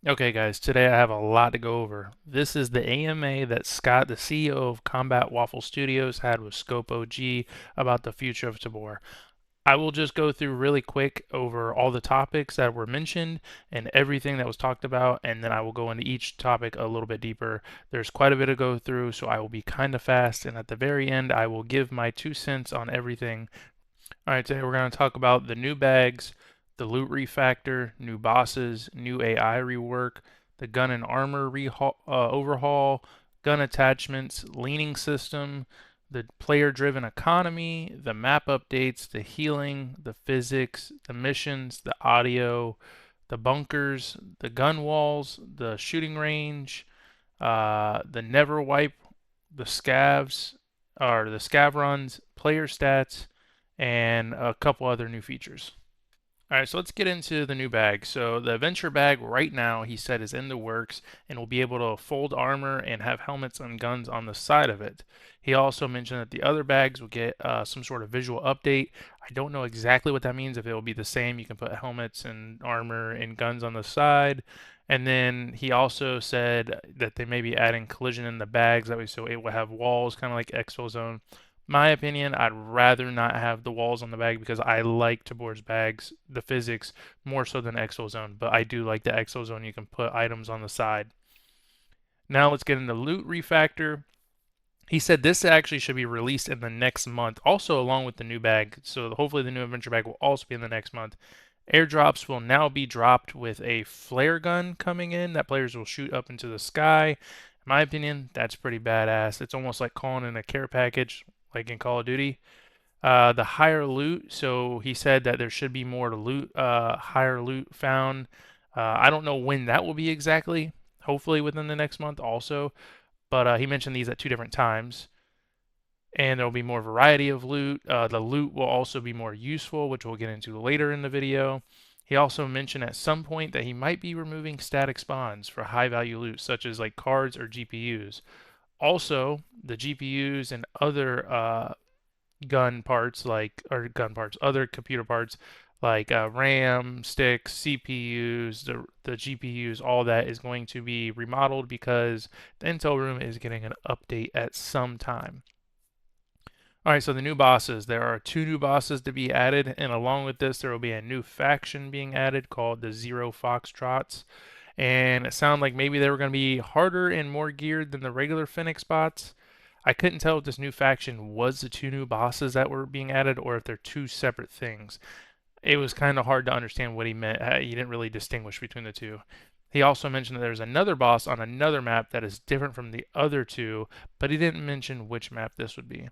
Okay, guys, today I have a lot to go over. This is the AMA that Scott, the CEO of Combat Waffle Studios, had with Scope OG about the future of Tabor. I will just go through really quick over all the topics that were mentioned and everything that was talked about, and then I will go into each topic a little bit deeper. There's quite a bit to go through, so I will be kind of fast, and at the very end, I will give my 2 cents on everything. All right, today we're going to talk about the new bags, the loot refactor, new bosses, new AI rework, the gun and armor overhaul, gun attachments, leaning system, the player-driven economy, the map updates, the healing, the physics, the missions, the audio, the bunkers, the gun walls, the shooting range, the never wipe, the scavs, or the scav runs, player stats, and a couple other new features. All right, so let's get into the new bag. So the adventure bag right now, he said, is in the works and will be able to fold armor and have helmets and guns on the side of it. He also mentioned that the other bags will get some sort of visual update. I don't know exactly what that means, if it will be the same. You can put helmets and armor and guns on the side. And then he also said that they may be adding collision in the bags, that way so it will have walls, kind of like Expo Zone. My opinion, I'd rather not have the walls on the bag because I like Tabor's bags, the physics, more so than Exo Zone, but I do like the Exo Zone. You can put items on the side. Now let's get into Loot Refactor. He said this actually should be released in the next month, also along with the new bag. So hopefully the new adventure bag will also be in the next month. Airdrops will now be dropped with a flare gun coming in that players will shoot up into the sky. In my opinion, that's pretty badass. It's almost like calling in a care package, like in Call of Duty. The higher loot, so he said that there should be more to loot, higher loot found. I don't know when that will be exactly. Hopefully within the next month also. But he mentioned these at two different times. And there will be more variety of loot. The loot will also be more useful, which we'll get into later in the video. He also mentioned at some point that he might be removing static spawns for high value loot, such as like cards or GPUs. Also, the GPUs and other other computer parts like RAM, sticks, CPUs, the GPUs, all that is going to be remodeled because the Intel room is getting an update at some time. All right, so the new bosses. There are two new bosses to be added, and along with this, there will be a new faction being added called the Zero Foxtrots. And it sounded like maybe they were going to be harder and more geared than the regular Phoenix bots. I couldn't tell if this new faction was the two new bosses that were being added or if they're two separate things. It was kind of hard to understand what he meant. He didn't really distinguish between the two. He also mentioned that there's another boss on another map that is different from the other two, but he didn't mention which map this would be.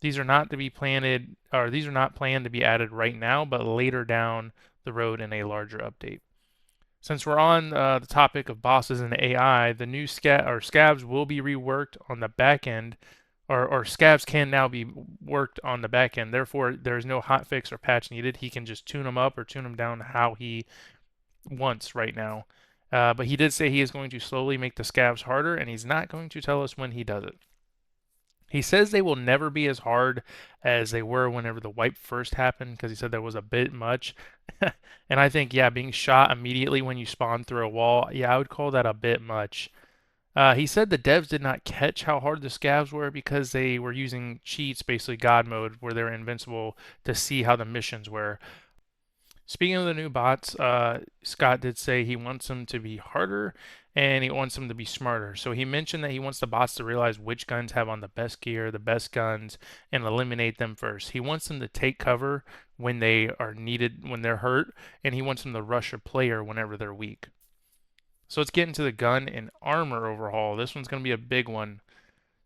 These are not to be planted, or these are not planned to be added right now, but later down the road in a larger update. Since we're on the topic of bosses and AI, the new scavs will be reworked on the back end, or scavs can now be worked on the back end. Therefore, there is no hotfix or patch needed. He can just tune them up or tune them down how he wants right now. But he did say he is going to slowly make the scavs harder, and he's not going to tell us when he does it. He says they will never be as hard as they were whenever the wipe first happened because he said there was a bit much. And I think, yeah, being shot immediately when you spawn through a wall, yeah, I would call that a bit much. He said the devs did not catch how hard the scavs were because they were using cheats, basically God mode, where they're invincible to see how the missions were. Speaking of the new bots, Scott did say he wants them to be harder and he wants them to be smarter. So he mentioned that he wants the bots to realize which guns have on the best gear, the best guns, and eliminate them first. He wants them to take cover when they are needed, when they're hurt, and he wants them to rush a player whenever they're weak. So let's get into the gun and armor overhaul. This one's going to be a big one.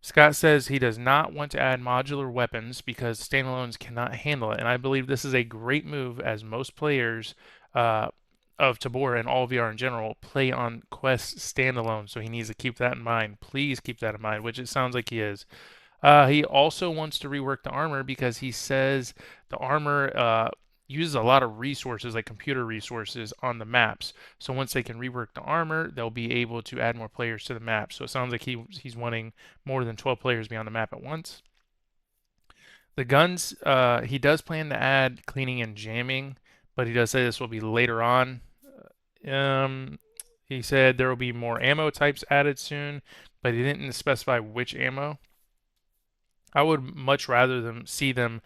Scott says he does not want to add modular weapons because standalones cannot handle it, and I believe this is a great move as most players uh, of Tabor and all VR in general play on Quest standalone, so he needs to keep that in mind. Please keep that in mind, which it sounds like he is. He also wants to rework the armor because he says the armor uses a lot of resources, like computer resources, on the maps. So once they can rework the armor, they'll be able to add more players to the map. So it sounds like he's wanting more than 12 players to be on the map at once. The guns, he does plan to add cleaning and jamming, but he does say this will be later on. Um, He said there will be more ammo types added soon, but he didn't specify which ammo. I would much rather them see them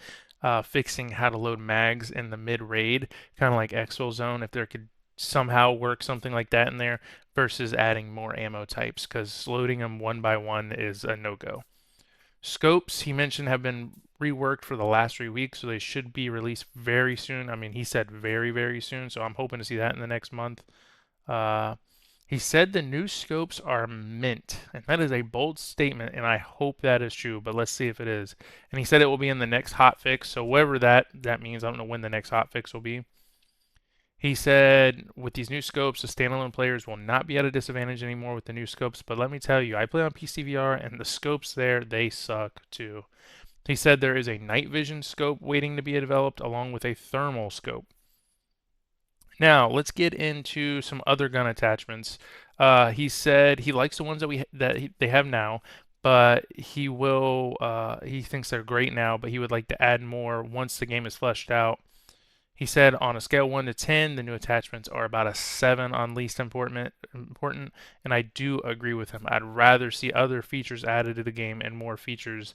fixing how to load mags in the mid raid, kind of like Exfil Zone, if there could somehow work something like that in there, versus adding more ammo types, because loading them one by one is a no-go. Scopes, he mentioned, have been reworked for the last 3 weeks, so they should be released very soon. I mean, he said very, very soon, so I'm hoping to see that in the next month. Uh, he said the new scopes are mint, and that is a bold statement, and I hope that is true, but let's see if it is. And he said it will be in the next hotfix, so whatever that means, I don't know when the next hotfix will be. He said with these new scopes, the standalone players will not be at a disadvantage anymore with the new scopes, but let me tell you, I play on PCVR, and the scopes there, they suck too. He said there is a night vision scope waiting to be developed along with a thermal scope. Now, let's get into some other gun attachments. He said he likes the ones they have now, but he thinks they're great now, but he would like to add more once the game is fleshed out. He said on a scale 1 to 10, the new attachments are about a 7 on least important, and I do agree with him. I'd rather see other features added to the game and more features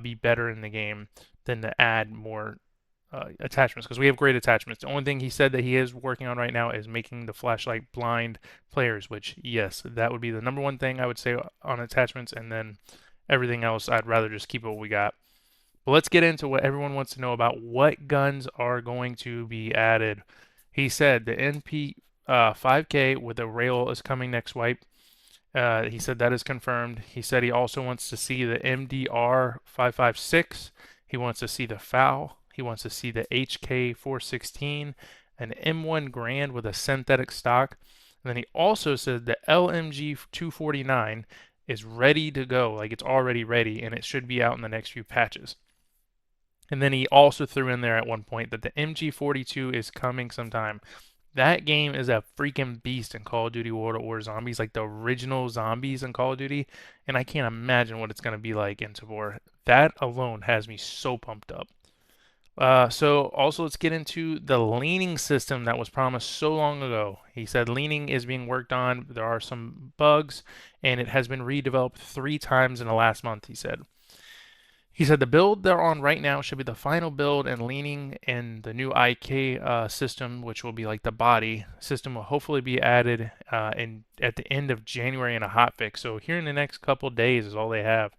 be better in the game than to add more attachments, because we have great attachments. The only thing he said that he is working on right now is making the flashlight blind players, which, yes, that would be the number one thing I would say on attachments, and then everything else I'd rather just keep what we got. But let's get into what everyone wants to know about what guns are going to be added. He said the NP 5K with a rail is coming next wipe. He said that is confirmed. He said he also wants to see the MDR 556. He wants to see the FAL. He wants to see the HK 416, an M1 Grand with a synthetic stock. And then he also said the LMG 249 is ready to go, like it's already ready, and it should be out in the next few patches. And then he also threw in there at one point that the MG42 is coming sometime. That game is a freaking beast in Call of Duty World at War Zombies, like the original zombies in Call of Duty, and I can't imagine what it's going to be like in Tabor. That alone has me so pumped up. So also let's get into the leaning system that was promised so long ago. He said leaning is being worked on. There are some bugs, and it has been redeveloped 3 times in the last month, he said. He said the build they're on right now should be the final build, and leaning in the new IK system, which will be like the body system, will hopefully be added at the end of January in a hotfix. So here in the next couple days is all they have.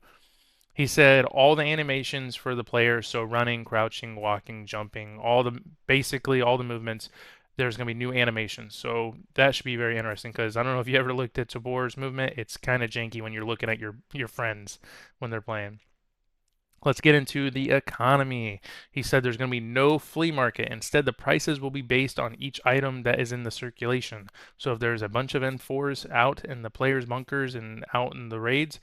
He said all the animations for the players, so running, crouching, walking, jumping, basically all the movements, there's going to be new animations. So that should be very interesting, because I don't know if you ever looked at Tabor's movement. It's kind of janky when you're looking at your friends when they're playing. Let's get into the economy. He said there's going to be no flea market. Instead, the prices will be based on each item that is in the circulation. So if there's a bunch of M4s out in the players' bunkers and out in the raids,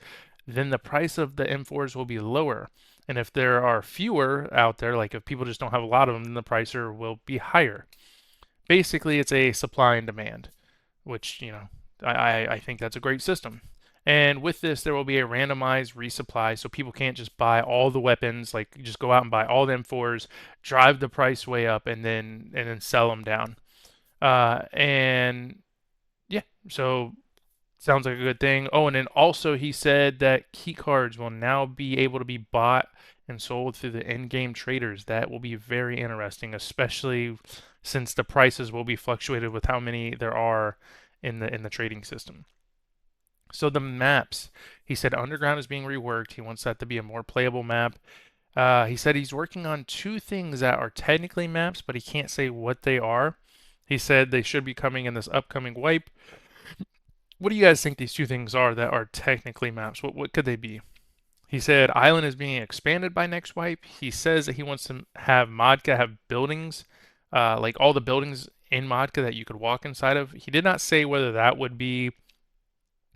then the price of the M4s will be lower. And if there are fewer out there, like if people just don't have a lot of them, then the price will be higher. Basically, it's a supply and demand, which, I think that's a great system. And with this, there will be a randomized resupply, so people can't just buy all the weapons, like just go out and buy all the M4s, drive the price way up, and then sell them down. And yeah, so sounds like a good thing. Oh, and then also he said that key cards will now be able to be bought and sold through the in-game traders. That will be very interesting, especially since the prices will be fluctuated with how many there are in the trading system. So the maps, he said Underground is being reworked. He wants that to be a more playable map. He said he's working on 2 things that are technically maps, but he can't say what they are. He said they should be coming in this upcoming wipe. What do you guys think these 2 things are that are technically maps? What could they be? He said Island is being expanded by next wipe. He says that he wants to have Modka have buildings, like all the buildings in Modka that you could walk inside of. He did not say whether that would be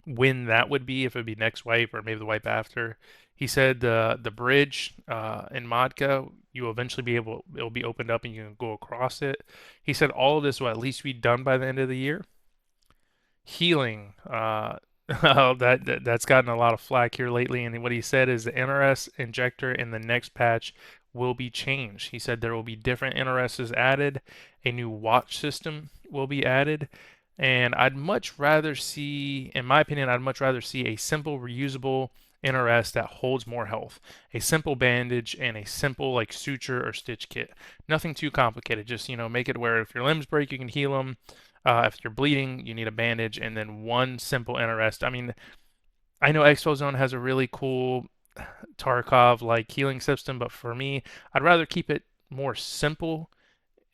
when that would be, if it would be next wipe or maybe the wipe after. He said the bridge in Modka, you will eventually it'll be opened up and you can go across it. He said all of this will at least be done by the end of the year. Healing, that's gotten a lot of flack here lately, and what he said is the NRS injector in the next patch will be changed. He said there will be different NRSs added, a new watch system will be added, And I'd much rather see, in my opinion, I'd much rather see a simple reusable NRS that holds more health, a simple bandage, and a simple like suture or stitch kit. Nothing too complicated. Just make it where if your limbs break, you can heal them. If you're bleeding, you need a bandage, and then one simple NRS. I mean, I know Expo Zone has a really cool Tarkov like healing system, but for me, I'd rather keep it more simple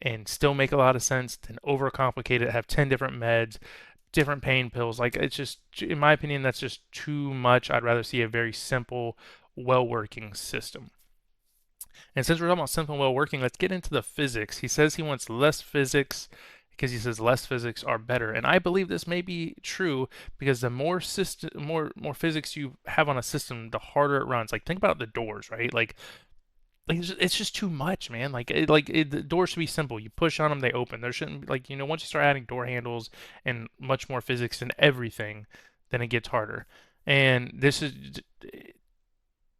and still make a lot of sense than overcomplicate it, have 10 different meds, different pain pills. Like, it's just, in my opinion, that's just too much. I'd rather see a very simple, well working system. And since we're talking about simple and well working, let's get into the physics. He says he wants less physics because he says less physics are better. And I believe this may be true because the more system more physics you have on a system, the harder it runs. Like, think about the doors, right? Like it's just too much, man. The doors should be simple. You push on them, they open. There shouldn't be, once you start adding door handles and much more physics and everything, then it gets harder. And this is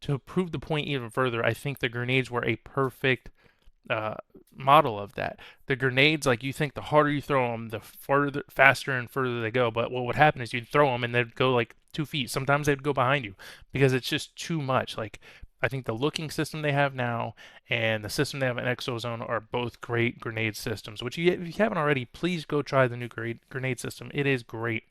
to prove the point even further. I think the grenades were a perfect uh, model of that. The grenades, like, you think the harder you throw them, the farther, faster and further they go. But what would happen is you'd throw them and they'd go like 2 feet. Sometimes they'd go behind you because it's just too much. Like, I think the looking system they have now and the system they have in Exozone are both great grenade systems. Which if you haven't already, please go try the new grenade system. It is great.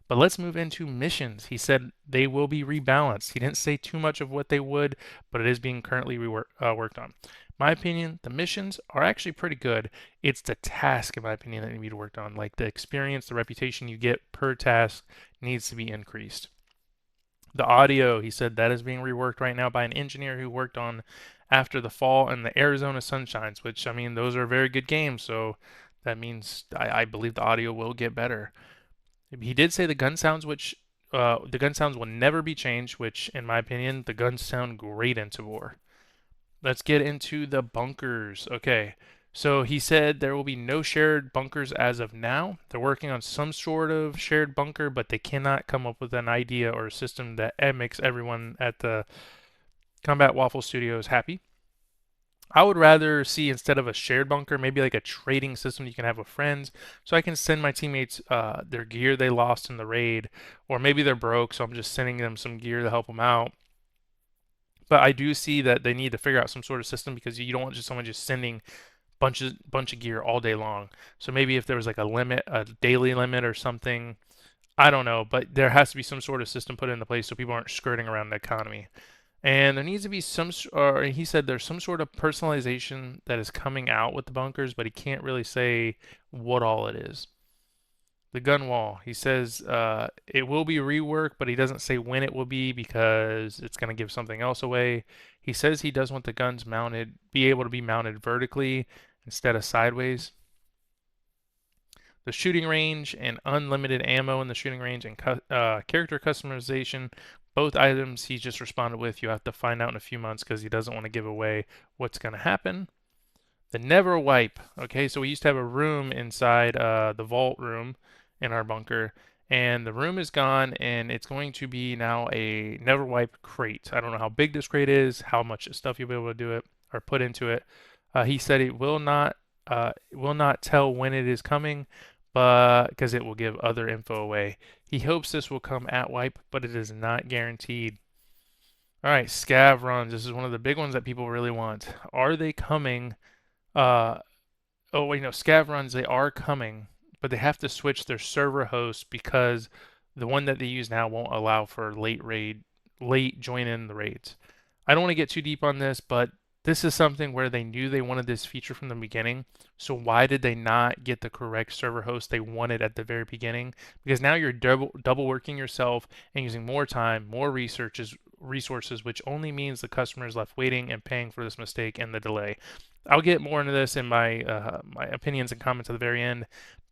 But let's move into missions. He said they will be rebalanced. He didn't say too much of what they would, but it is being currently worked on. My opinion, the missions are actually pretty good. It's the task, in my opinion, that need to be worked on. Like, the experience, the reputation you get per task needs to be increased. The audio, he said that is being reworked right now by an engineer who worked on After the Fall and the Arizona Sunshines, which, I mean, those are very good games. So that means I believe the audio will get better. He did say the gun sounds will never be changed, which, in my opinion, the guns sound great in Tabor. Let's get into the bunkers. Okay, so he said there will be no shared bunkers as of now. They're working on some sort of shared bunker, but they cannot come up with an idea or a system that makes everyone at the Combat Waffle Studios happy. I would rather see, instead of a shared bunker, maybe like a trading system you can have with friends, so I can send my teammates their gear they lost in the raid, or maybe they're broke, so I'm just sending them some gear to help them out. But I do see that they need to figure out some sort of system because you don't want just someone just sending bunch of gear all day long. So maybe if there was like a limit, a daily limit or something, I don't know, but there has to be some sort of system put into place so people aren't skirting around the economy. And there needs to be or he said there's some sort of personalization that is coming out with the bunkers, but he can't really say what all it is. The gun wall, he says it will be reworked, but he doesn't say when it will be because it's going to give something else away. He says he does want the guns be able to be mounted vertically instead of sideways. The shooting range and unlimited ammo in the shooting range and character customization, both items he just responded with. You have to find out in a few months because he doesn't want to give away what's going to happen. The never wipe. Okay, so we used to have a room inside the vault room in our bunker, and the room is gone, and it's going to be now a never wipe crate. I don't know how big this crate is, how much stuff you'll be able to do it or put into it. He said it will not tell when it is coming, but because it will give other info away. He hopes this will come at wipe, but it is not guaranteed. All right, scav runs. This is one of the big ones that people really want. Are they coming? Uh, oh wait, no, scav runs. They are coming, but they have to switch their server host because the one that they use now won't allow for late join in the raids. I don't want to get too deep on this, but this is something where they knew they wanted this feature from the beginning. So why did they not get the correct server host they wanted at the very beginning? Because now you're double working yourself and using more time, more resources, which only means the customer is left waiting and paying for this mistake and the delay. I'll get more into this in my opinions and comments at the very end,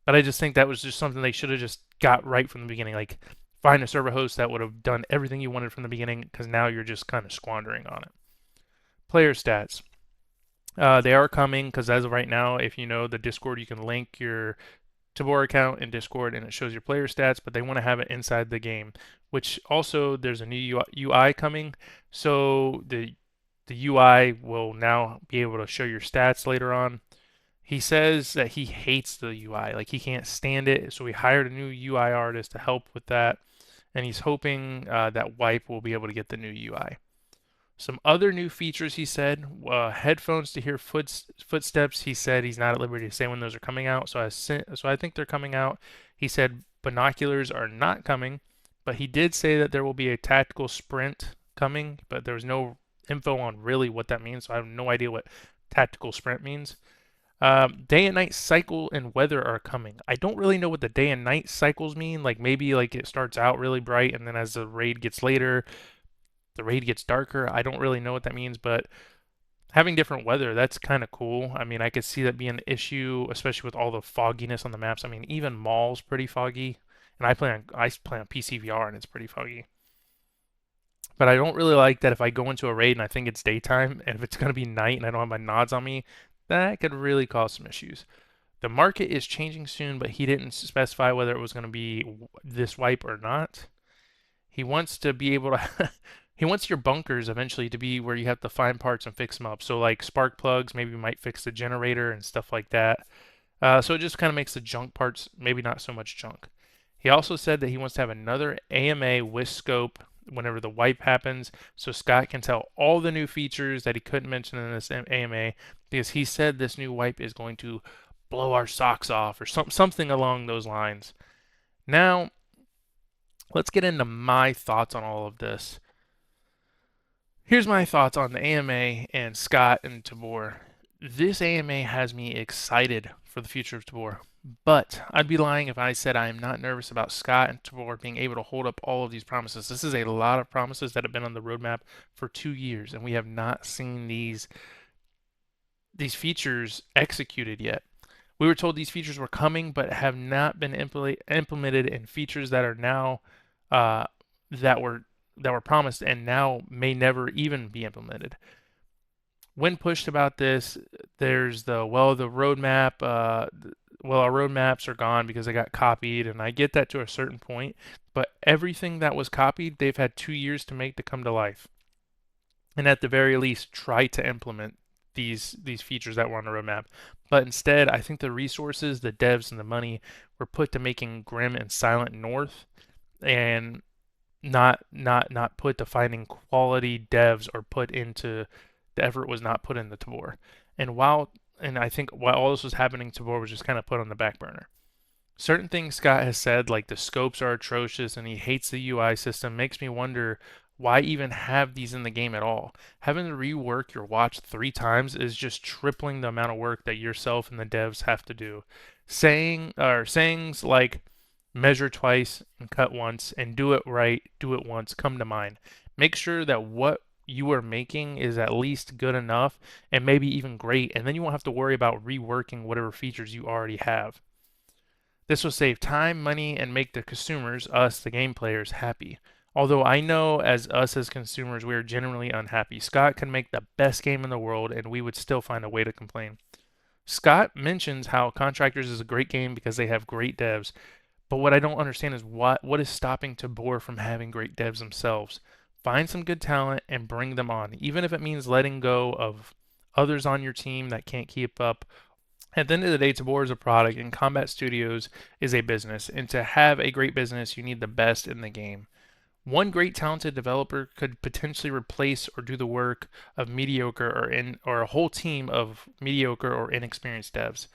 but I just think that was just something they should have just got right from the beginning. Like, find a server host that would have done everything you wanted from the beginning, because now you're just kind of squandering on it. Player stats. They are coming because as of right now, if you know the Discord, you can link your Tabor account in Discord and it shows your player stats, but they want to have it inside the game, which also there's a new UI coming. So the UI will now be able to show your stats later on. He says that he hates the UI, like he can't stand it. So he hired a new UI artist to help with that, and he's hoping that Wipe will be able to get the new UI. Some other new features he said, headphones to hear footsteps. He said he's not at liberty to say when those are coming out, so I think they're coming out. He said binoculars are not coming, but he did say that there will be a tactical sprint coming, but there was no info on really what that means, so I have no idea what tactical sprint means. Day and night cycle and weather are coming. I don't really know what the day and night cycles mean. Like maybe like it starts out really bright and then as the raid gets later, the raid gets darker. I don't really know what that means, but having different weather, that's kind of cool. I mean, I could see that being an issue, especially with all the fogginess on the maps. I mean, even Mall's pretty foggy, and I play on PCVR and it's pretty foggy. But I don't really like that if I go into a raid and I think it's daytime, and if it's going to be night and I don't have my nods on me, that could really cause some issues. The market is changing soon, but he didn't specify whether it was going to be this wipe or not. He wants to be able to he wants your bunkers eventually to be where you have to find parts and fix them up. So like spark plugs, maybe you might fix the generator and stuff like that. So it just kind of makes the junk parts maybe not so much junk. He also said that he wants to have another AMA with scope whenever the wipe happens, so Scott can tell all the new features that he couldn't mention in this AMA, because he said this new wipe is going to blow our socks off or something along those lines. Now, let's get into my thoughts on all of this. Here's my thoughts on the AMA and Scott and Tabor. This AMA has me excited for the future of Tabor, but I'd be lying if I said I am not nervous about Scott and Tabor being able to hold up all of these promises. This is a lot of promises that have been on the roadmap for 2 years, and we have not seen these features executed yet. We were told these features were coming, but have not been implemented in features that are now uh, that were promised and now may never even be implemented. When pushed about this, there's the roadmap. Our roadmaps are gone because they got copied, and I get that to a certain point. But everything that was copied, they've had 2 years to make to come to life, and at the very least, try to implement these features that were on the roadmap. But instead, I think the resources, the devs, and the money were put to making Grim and Silent North, and not put to finding quality devs, or put into the effort was not put into Tabor. And I think while all this was happening, Tabor was just kind of put on the back burner. Certain things Scott has said, like the scopes are atrocious and he hates the UI system, makes me wonder why even have these in the game at all. Having to rework your watch 3 times is just tripling the amount of work that yourself and the devs have to do. Sayings like measure twice and cut once and do it right, do it once come to mind. Make sure that what you are making is at least good enough and maybe even great, and then you won't have to worry about reworking whatever features you already have. This will save time, money, and make the consumers, us, the game players, happy. Although I know as consumers, we are generally unhappy. Scott can make the best game in the world, and we would still find a way to complain. Scott mentions how Contractors is a great game because they have great devs, but what I don't understand is what is stopping Tabor from having great devs themselves. Find some good talent and bring them on, even if it means letting go of others on your team that can't keep up. At the end of the day, Tabor is a product and Combat Studios is a business. And to have a great business, you need the best in the game. One great talented developer could potentially replace or do the work of mediocre or a whole team of mediocre or inexperienced devs.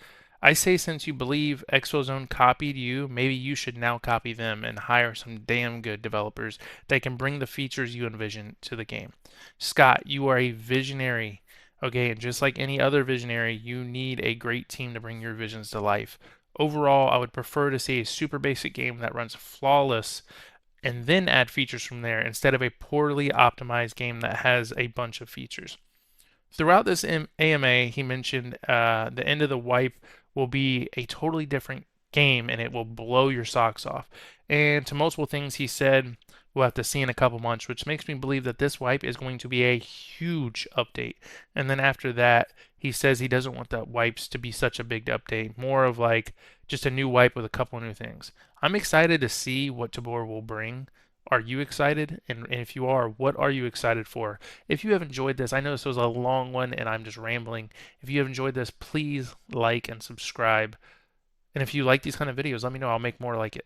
I say since you believe Exozone copied you, maybe you should now copy them and hire some damn good developers that can bring the features you envision to the game. Scott, you are a visionary. Okay, and just like any other visionary, you need a great team to bring your visions to life. Overall, I would prefer to see a super basic game that runs flawless and then add features from there instead of a poorly optimized game that has a bunch of features. Throughout this AMA, he mentioned the end of the wipe will be a totally different game and it will blow your socks off. And to multiple things he said, we'll have to see in a couple months, which makes me believe that this wipe is going to be a huge update. And then after that, he says he doesn't want the wipes to be such a big update, more of like just a new wipe with a couple of new things. I'm excited to see what Tabor will bring. Are you excited? And if you are, what are you excited for? If you have enjoyed this, I know this was a long one and I'm just rambling. If you have enjoyed this, please like and subscribe. And if you like these kind of videos, let me know. I'll make more like it.